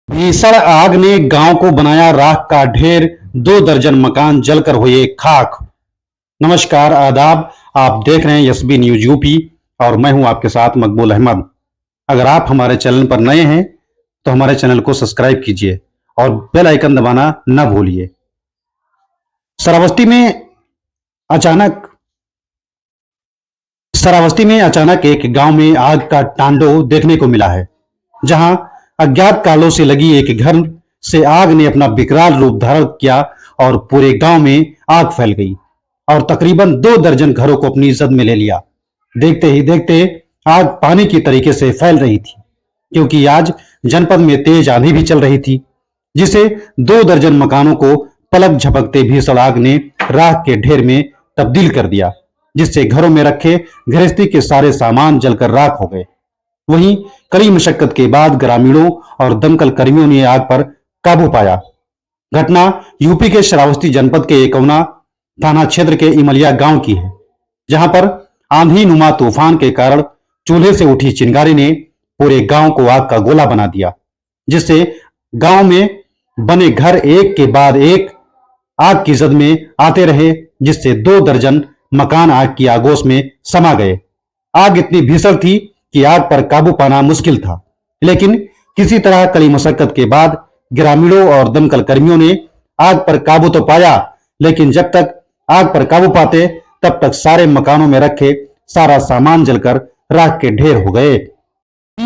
भीषण आग ने गांव को बनाया राख का ढेर। 2 दर्जन मकान जलकर हुए खाक। नमस्कार, आदाब। आप देख रहे हैं एसबी न्यूज यूपी और मैं हूं आपके साथ मकबूल अहमद। अगर आप हमारे चैनल पर नए हैं तो हमारे चैनल को सब्सक्राइब कीजिए और बेल आइकन दबाना न भूलिए। श्रावस्ती में अचानक श्रावस्ती में अचानक एक गांव में आग का तांडव देखने को मिला है, जहां अज्ञात कारणों से लगी एक घर से आग ने अपना विकराल रूप धारण किया और पूरे गांव में आग फैल गई और तकरीबन 2 दर्जन घरों को अपनी जद में ले लिया। देखते ही देखते आग पानी की तरीके से फैल रही थी, क्योंकि आज जनपद में तेज आंधी भी चल रही थी, जिसे 2 दर्जन मकानों को पलक झपकते भीषण आग ने राख के ढेर में तब्दील कर दिया, जिससे घरों में रखे गृहस्थी के सारे सामान जलकर राख हो गए। वहीं कड़ी मशक्कत के बाद ग्रामीणों और दमकल कर्मियों ने आग पर काबू पाया। घटना यूपी के श्रावस्ती जनपद के एकौना थाना क्षेत्र के इमलिया गांव की है, जहां पर आंधी नुमा तूफान के कारण चूल्हे से उठी चिंगारी ने पूरे गांव को आग का गोला बना दिया, जिससे गांव में बने घर एक के बाद एक आग की जद में आते रहे, जिससे 2 दर्जन मकान आग की आगोश में समा गए। आग इतनी भीषण थी कि आग पर काबू पाना मुश्किल था, लेकिन किसी तरह कड़ी मशक्कत के बाद ग्रामीणों और दमकल कर्मियों ने आग पर काबू तो पाया, लेकिन जब तक आग पर काबू पाते तब तक सारे मकानों में रखे सारा सामान जलकर राख के ढेर हो गए।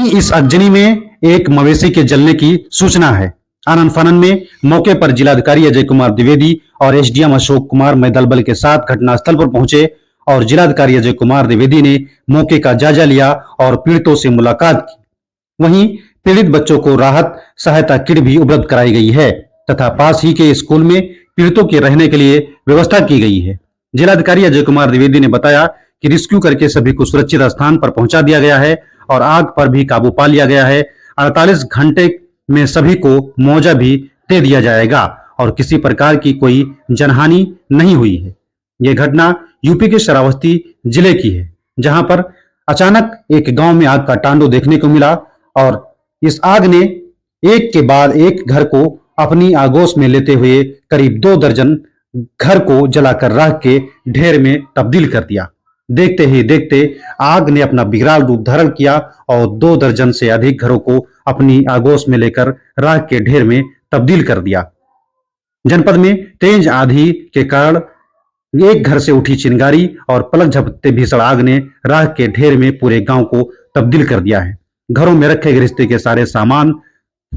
इस अगजनी में एक मवेशी के जलने की सूचना है। आनंद फानन में मौके पर जिलाधिकारी अजय कुमार द्विवेदी और एसडीएम अशोक कुमार मैदल बल के साथ घटनास्थल पर पहुंचे और जिलाधिकारी अजय कुमार द्विवेदी ने मौके का जायजा लिया और पीड़ितों से मुलाकात की। वहीं पीड़ित बच्चों को राहत सहायता किट भी उपलब्ध कराई गई है तथा पास ही के स्कूल में पीड़ितों के रहने के लिए व्यवस्था की गई है। जिलाधिकारी अजय कुमार द्विवेदी ने बताया कि रेस्क्यू करके सभी को सुरक्षित स्थान पर पहुंचा दिया गया है और आग पर भी काबू पा लिया गया है। 48 घंटे में सभी को मुआवजा भी दे दिया जाएगा और किसी प्रकार की कोई जनहानि नहीं हुई है। यह घटना यूपी के श्रावस्ती जिले की है, जहां पर अचानक एक गांव में आग का तांडव देखने को मिला और इस आग ने एक के बाद एक घर को अपनी आगोश में लेते हुए करीब 2 दर्जन घर को जलाकर राख के ढेर में तब्दील कर दिया। देखते ही देखते आग ने अपना विकराल रूप धारण किया और 2 दर्जन से अधिक घरों को अपनी आगोश में लेकर राख के ढेर में तब्दील कर दिया। जनपद में तेज आंधी के कारण एक घर से उठी चिंगारी और पलक झपकते भीषण आग ने राख के ढेर में पूरे गांव को तब्दील कर दिया है। घरों में रखे गृहस्थी के सारे सामान,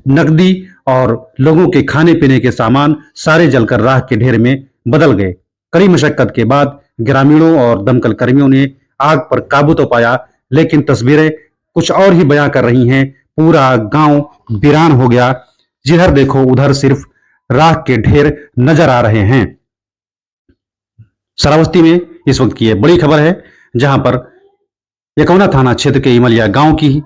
नकदी और लोगों के खाने पीने के सामान सारे जलकर राख के ढेर में बदल गए। कड़ी मशक्कत के बाद ग्रामीणों और दमकल कर्मियों ने आग पर काबू तो पाया, लेकिन तस्वीरें कुछ और ही बयां कर रही हैं। पूरा गांव वीरान हो गया। जिधर देखो उधर सिर्फ राख के ढेर नजर आ रहे हैं। श्रावस्ती में इस वक्त की यह बड़ी खबर है, जहां पर एकौना थाना क्षेत्र के इमलिया गांव की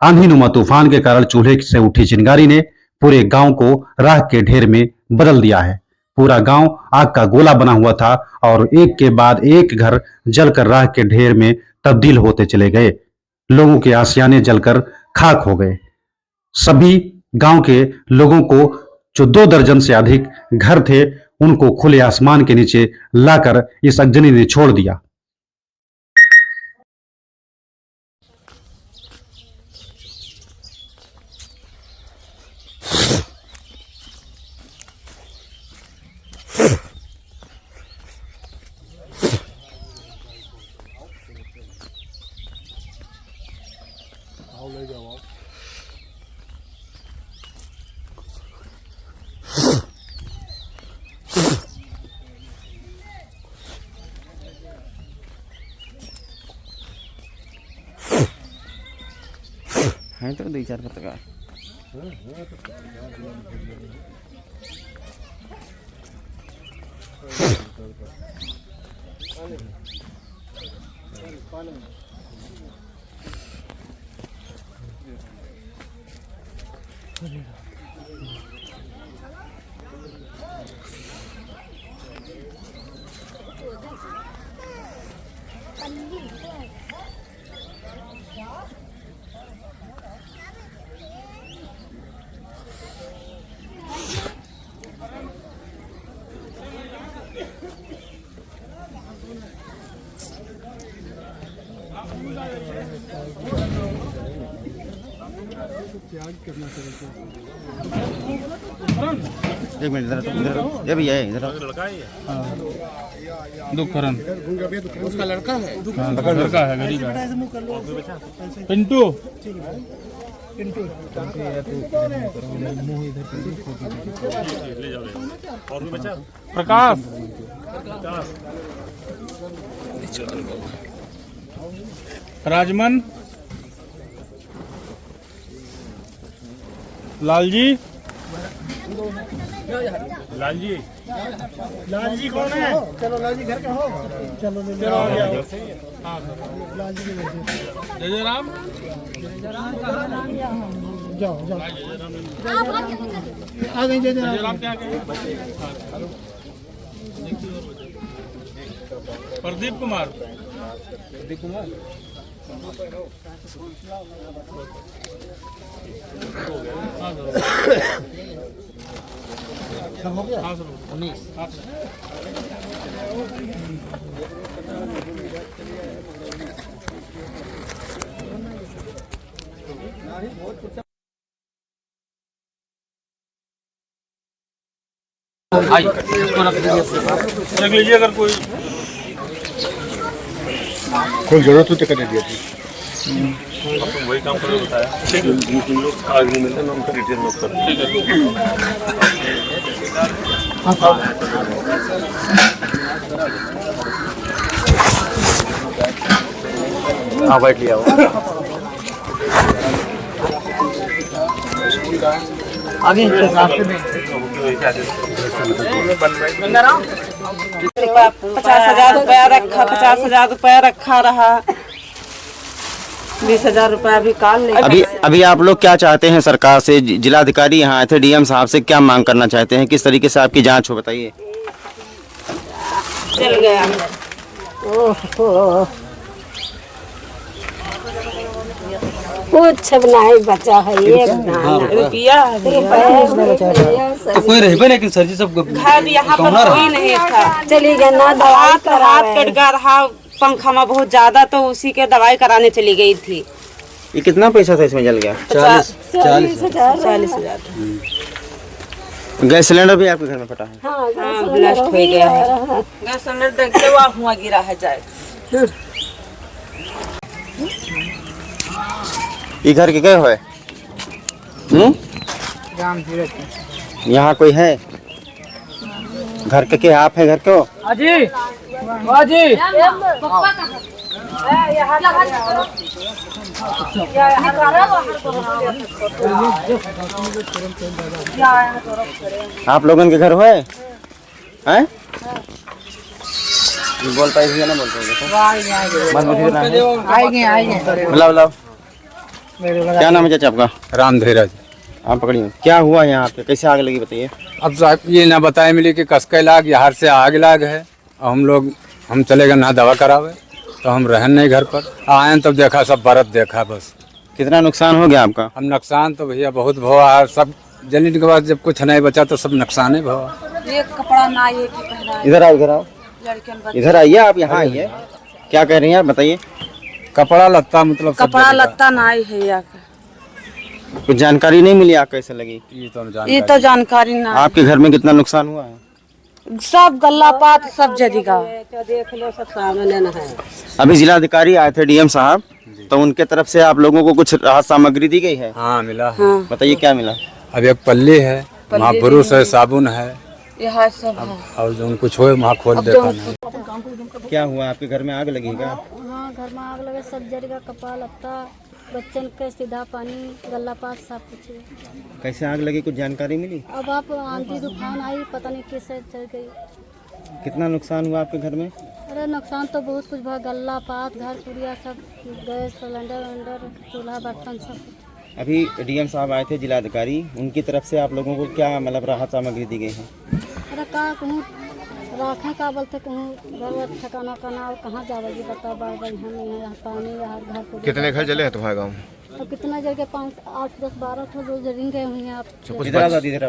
आंधी नुमा तूफान के कारण चूल्हे से उठी चिंगारी ने पूरे गांव को राख के ढेर में बदल दिया है। पूरा गांव आग का गोला बना हुआ था और एक के बाद एक घर जलकर राख के ढेर में तब्दील होते चले गए। लोगों के आशियाने जलकर खाक हो गए। सभी गांव के लोगों को, जो 2 दर्जन से अधिक घर थे, उनको खुले आसमान के नीचे लाकर इस अग्नि ने छोड़ दिया। है तो 2-4 पत्रकार एक मिनट इधर ये भैया है इधर दुखरन उसका लड़का है लड़का है गरीब है पिंटू प्रकाश राजमन लालजी लालजी कौन है? चलो लालजी घर का हो। चलो आ गया। जय राम जाओ आ गए जय राम क्या प्रदीप कुमार हो गया रख लीजिए अगर कोई जरूरत हो तो कर दिया थी वही काम करो बताया आगे मिलते हैं उनका डिटेल नोट कर ठीक है हाँ बैठ लिया आगे 50,000 रुपया रखा 50,000 रुपया रखा रहा 20,000 रुपया भी काल ले। अभी आप लोग क्या चाहते हैं सरकार से? जिलाधिकारी यहाँ आए थे, डीएम साहब से क्या मांग करना चाहते हैं? किस तरीके से आपकी जांच हो बताइए। चल गया कुछ नहीं बचा है एक रुपया कोई रहे लेकिन सर जी सब घर यहाँ पर कोई नहीं था। चली गई ना हाथ कट गया रहा पंखा में बहुत ज्यादा तो उसी के दवाई कराने चली गई थी। ये कितना पैसा था इसमें जल गया? 40,000। गैस सिलेंडर भी आपके घर में फटा है? हाँ ब्लास्ट हो गया है। गैस सिलेंडर देखते हुआ हुआ गिरा है जाए। ये घर के गए हुए यहाँ कोई है घर के? क्या आप है घर को? अजी अजी आप लोगों के घर हुए हैं? बोल पाएगी ना? बोल पाएगी? बुलाओ। क्या नाम है चाचा आपका? राम धीरज। आप पकड़िए। क्या हुआ यहाँ पे? कैसे आग लगी बताइए। अब साहब ये ना बताए मिली कि कसके लाग यहाँ से आग लाग है। हम चले गए ना दवा करावे तो हम रहन नहीं घर पर आए तब देखा सब बरत देखा बस। कितना नुकसान हो गया आपका? हम नुकसान तो भैया बहुत भवा सब जलने के बाद जब कुछ नहीं बचा तो सब नुकसान है भवा। एक कपड़ा ना ये की पहना इधर आओ इधर आइए आप यहाँ आइए। क्या कह रही हैं आप बताइए। कपड़ा लत्ता मतलब सब कपड़ा जलेगा। लत्ता ना है यहाँ कुछ जानकारी नहीं मिली आग कैसे लगी? ये तो जानकारी ना। आपके घर में कितना नुकसान हुआ है? सब गल्ला पात सब जलेगा। देख लो सब सामने न है। अभी जिलाधिकारी आए थे डीएम साहब तो उनके तरफ से आप लोगों को कुछ राहत सामग्री दी गई है? हाँ मिला है। हाँ। बताइए क्या मिला? अब एक पल्ली है, महापुरुष है, साबुन है यहाँ सब है। और जो कुछ हो वहाँ खोल देता है। क्या हुआ आपके घर में आग लगी क्या? हाँ घर में आग लगे सब जरेगा कपड़ा लत्ता बच्चन के सीधा पानी गल्ला पास सब कुछ। कैसे आग लगी कुछ जानकारी मिली? अब आप आंधी तूफान आई पता नहीं किससे चल गई। कितना नुकसान हुआ आपके घर में? अरे नुकसान तो बहुत कुछ हुआ गल्ला पात घर पुरिया सब गैस सिलेंडर चूल्हा बर्तन सब। अभी डीएम साहब आए थे जिलाधिकारी उनकी तरफ से आप लोगों को क्या मतलब राहत सामग्री दी गई है? अरे कहाँ कहूँ रखे का बोलते कहूँ घर ठिकाना करना और कहाँ जाओगी बताओ बार बार यहाँ पानी यहाँ घर को। कितने घर जले हैं तुम्हारे गाँव में? और कितना जगह 5, 8, 10, 12 तो जो जरेंगे हुई हैं आप।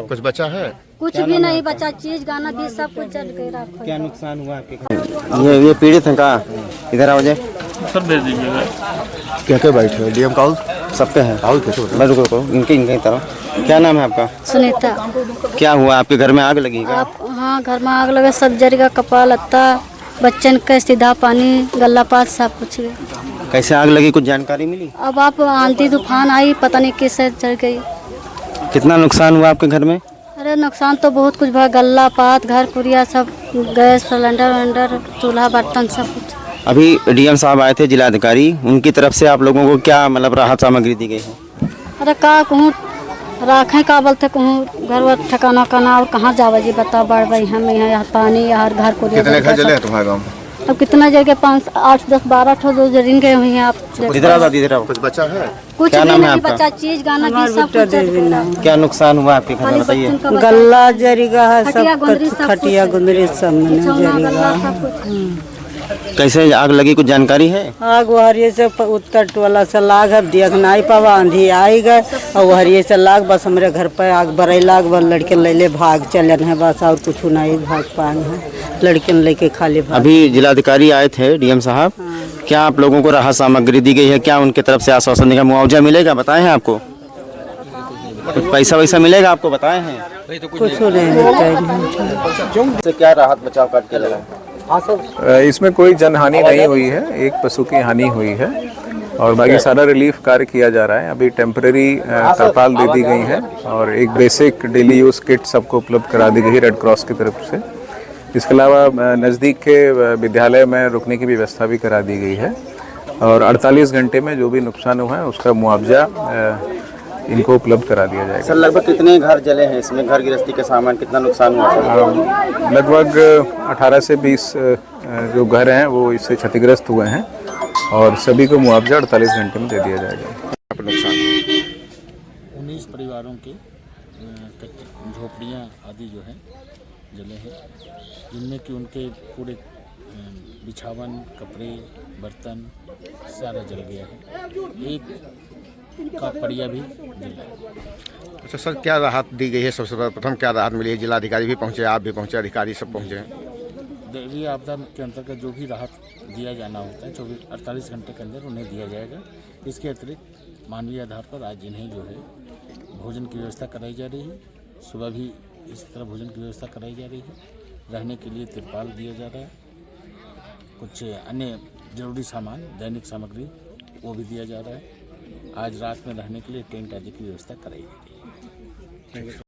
कुछ बचा है? कुछ भी नहीं बचा चीज गाना भी सब कुछ जल के रखो। क्या नुकसान हुआ आपके घर? ये पीड़ित हैं कहाँ? इधर आओ जाए सब दे दीजिएगा। क्या बैठे डीएम काउंस सबके है मैं रुको इनके तरफ। क्या नाम है आपका? सुनीता। क्या हुआ आपके घर में आग लगी क्या? आप हाँ, घर में आग लगे, सब जल गया, कपड़ा लत्ता, बच्चन का सीधा पानी, गल्ला पात सब कुछ गया। कैसे आग लगी, कुछ जानकारी मिली? अब आप आंधी तूफान आई, पता नहीं किससे चढ़ गई। कितना नुकसान हुआ आपके घर में? अरे नुकसान तो बहुत कुछ भाई, गल्ला पात, घर पुरिया सब, गैस सिलेंडर वेलेंडर, चूल्हा बर्तन सब कुछ। अभी डीएम साहब आए थे, जिलाधिकारी, उनकी तरफ से आप लोगों को क्या मतलब राहत सामग्री दी गई है? अरे का कहूँ राखें का बोलते, कहूँ घर वर ठिकाना और कहाँ जावा जी बता, बढ़ भाई हम यहाँ पानी यार घर को। कितने घर जले हैं तुम्हारे गाँव में? अब कितना जगह 5, 8, 10, 12 ठो जो जरिन गए हुई हैं आप। इधर आओ। कुछ बचा है? कुछ क्या भी नाम है नहीं आपका? बचा, चीज गाना की सब कुछ। क्या नुकसान हुआ आपके घर में बताइए? गल्ला जरीगा है, खटिया सब गुंदरी सब खटिया कुछ। गुंदरी सब में बिछौना, जरीगा। गल्ला सब कुछ। कैसे आग लगी, कुछ जानकारी है? आग वहरिये से उत्तर वाला से लाग है, देख नहीं पावा, आंधी आई गए और वहरिये से लाग, बस हमारे घर पर आग बरई लाग, बस लड़के ले भाग चलन है, बस और कुछ नहीं भाग पाए हैं, लड़के लेके खाली भाग। अभी जिलाधिकारी आए थे डीएम साहब, क्या आप लोगों को राहत सामग्री दी गई है? क्या उनके तरफ से आश्वासन देगा, मुआवजा मिलेगा? बताए हैं आपको? कुछ पैसा वैसा मिलेगा आपको? बताए हैं? कुछ नहीं मिलता से क्या राहत बचाव करके लगा? इसमें कोई जनहानि नहीं हुई है, एक पशु की हानि हुई है और बाकी सारा रिलीफ कार्य किया जा रहा है। अभी टेम्परेरी तरपाल दे दी गई है और एक बेसिक डेली यूज़ किट सबको उपलब्ध करा दी गई है रेड क्रॉस की तरफ से। इसके अलावा नज़दीक के विद्यालय में रुकने की व्यवस्था भी करा दी गई है और 48 घंटे में जो भी नुकसान हुआ है उसका मुआवजा इनको उपलब्ध करा दिया जाएगा। सर लगभग कितने घर जले हैं इसमें, घर गृहस्थी के सामान कितना नुकसान हुआ है? लगभग 18 से 20 जो घर हैं वो इससे क्षतिग्रस्त हुए हैं और सभी को मुआवजा 48 घंटे में दे दिया जाएगा। 19 परिवारों के झोपड़ियाँ आदि जो हैं जले हैं, जिनमें कि उनके पूरे बिछावन, कपड़े, बर्तन सारा जल गया है। एक का पड़िया भी जला है। अच्छा सर, क्या राहत दी गई है? सबसे प्रथम क्या राहत मिली है? जिलाधिकारी भी पहुँचे, आप भी पहुँचे, अधिकारी सब पहुँचे। दैवीय आपदा के अंतर्गत जो भी राहत दिया जाना होता है 48 घंटे के अंदर उन्हें दिया जाएगा। इसके अतिरिक्त मानवीय आधार पर आज इन्हें जो है भोजन की व्यवस्था कराई जा रही है। सुबह भी इसी तरह भोजन की व्यवस्था कराई जा रही है। रहने के लिए तिरपाल दिया जा रहा है। कुछ अन्य जरूरी सामान, दैनिक सामग्री वो भी दिया जा रहा है। आज रात में रहने के लिए टेंट आदि की व्यवस्था कराई जा रही है।